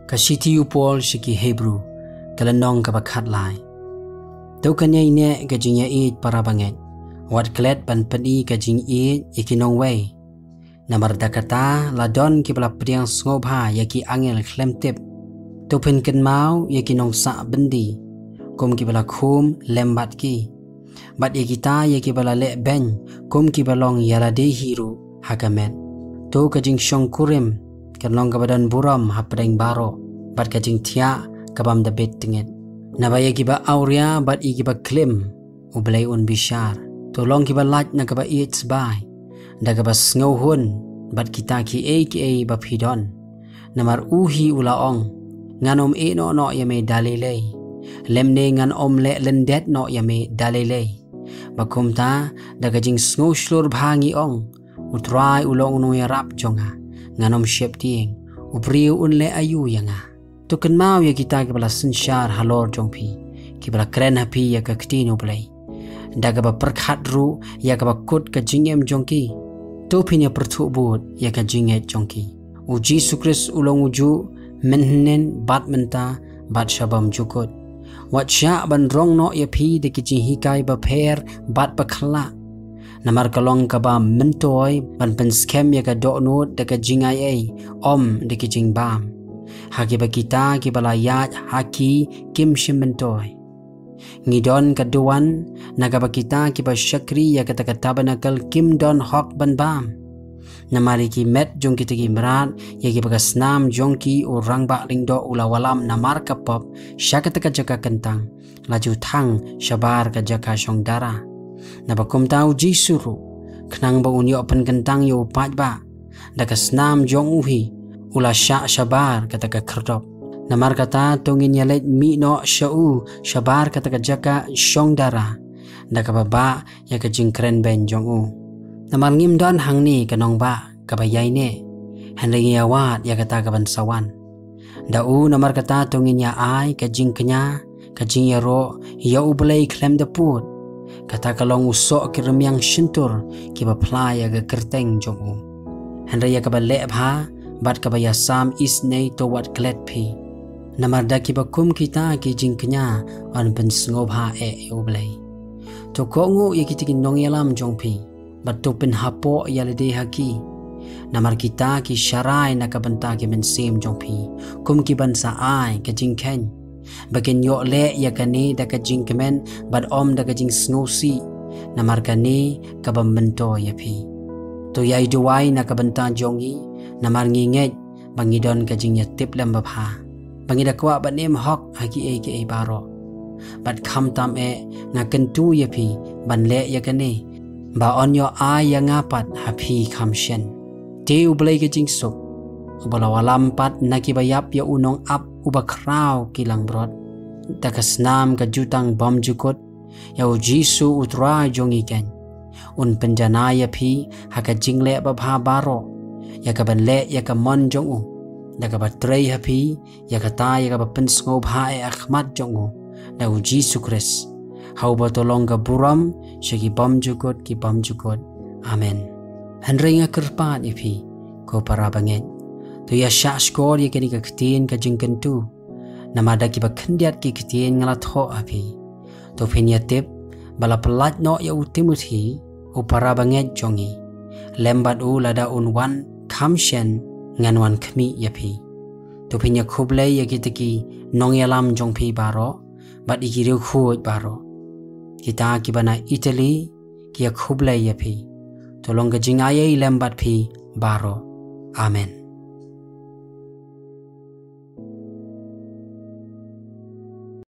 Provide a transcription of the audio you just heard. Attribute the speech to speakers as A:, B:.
A: Kasiti upol shiki Hebrew kalanong kabakat lai. Tau kanya ine kajingya it para banget. Wat klet pan peni kajing it ikinong way. Namar dakata ladon kibala pediang ngobha yaki angel klemtip. Tau pen ken mau yakinong sa bendi. Kum kibala kum lembat ki. Bat yakita yakibala le ben kum kibalong yalade hiru hagamet. Tau kajing syong kurim kanlong kabadan buram hapadeng baro. Bat kajing tia kabam dabit tingit. Nabaya kiba auria bat ikiba klim ublay un bishar. Tolong kiba lat na kaba iit sbay. Da kaba sngohun bat kita ki bapidon. Namar uhi ulaong. Nganom no yame dalilay. Lemne ngan le lendet no yame dalilay. Bakumta da kajing sngo shlur bhangi ong. Utray ulong no yarap jonga. Nganom syep tieng. Upriu unle ayu yanga. Tuken mau ya kita kibala sensyar halor jongpi. Kibala keren hapi ya kakitino blay. Daga ba perkhat ru ya ka ba kut ka jingem jongki. Topin ya pertuk bud ya ka jinget jongki. Uji sukris ulong uju menhenen bat menta bat syabam jukut. Wat syak ban rong no ya pi de kijing hikai ba per bat ba khala. Namar kalong ka ba mentoy ban penskem ya ka doknut de ka jingai om de kijing bam. Haki ba kita kibala yat haki kim shimentoy. Ngidon kaduan nagaba kita kiba syakri ya kata tabanakal kim don hok ban bam. Namari ki met jong kita ki merat ya ki bagas nam jong ki orang bak lingdo ulawalam namar kapop syakata ka jaka kentang laju thang syabar ka jaka syong dara. Nabakum tau jisuru kenang ba unyo pen kentang yo pat ba dagas nam jong uhi ula syak syabar kata ka kerdop. Namar kata tongin yalet mi no syau syabar kata ka jaka syong dara da ka baba ya ka jingkren ben jong u. Namar ngim don hang ni kanong ba ka bayai ne hanring ya wat ya kata ka ban sawan. Da u namar kata tongin ya ai ka jing kenya ka jing ya ro ya u belai klem de put kata ka long usok ki remyang shintur ki ba pla ya ga kerteng jong u. Hanre ya ka ba le bha bat ka ba ya sam is nei to wat klet pi. Namar da kiba kum kita ki jingknya an ben ngobha ublay. To kongu ya kitikin nong yalam jongpi. Bat to pen hapo yalade haki. Namar kita ki syarai nakabanta ki men sim jongpi. Kum ki ban sa ai ka jingken. Bakin yo le ya kane da ka jingkemen bat om da ka jing snosi. Namar kane ka bambento ya pi. To yai duwai nakabanta jongi. Namar nginget bangidon ka jing ya tip lam babha. Bangida kwa bat nem hok haki ke baro. Bat kham tam ngakentu ya pi ban le ya kane. Ba on yo ya ngapat hapi kham shen. Te ublay ke jing suk. Ubala walam pat nakibayap ya unong ap ubakraw kilang brod. Takasnam ka jutang bom jukut. Ya ujisu utra jongi ken. Un penjana ya pi haka jing le babha baro. Ya ka ban le ya ka mon jong u. Daga batrei hapi ya kata ya ka pen ngobha akhmat jongo da uji sukres hau batolong ka buram syagi bam jukut ki bam jukut amen. Hanrenga kerpat ipi ko para banget to ya syak skor ya kini ka ketin ka jingkentu namada ki bakhendiat ki ketin ngalat ho api to penyatip bala pelat no ya utimuthi o para banget jongi lembat u lada unwan kamshen nganwan khmi yapi to pinya khublay ya kitaki nong yalam jongpi baro bat ikiriu khuj baro kita kibana Italy kia khublay yapi to longa jingaye lembat pi baro amen.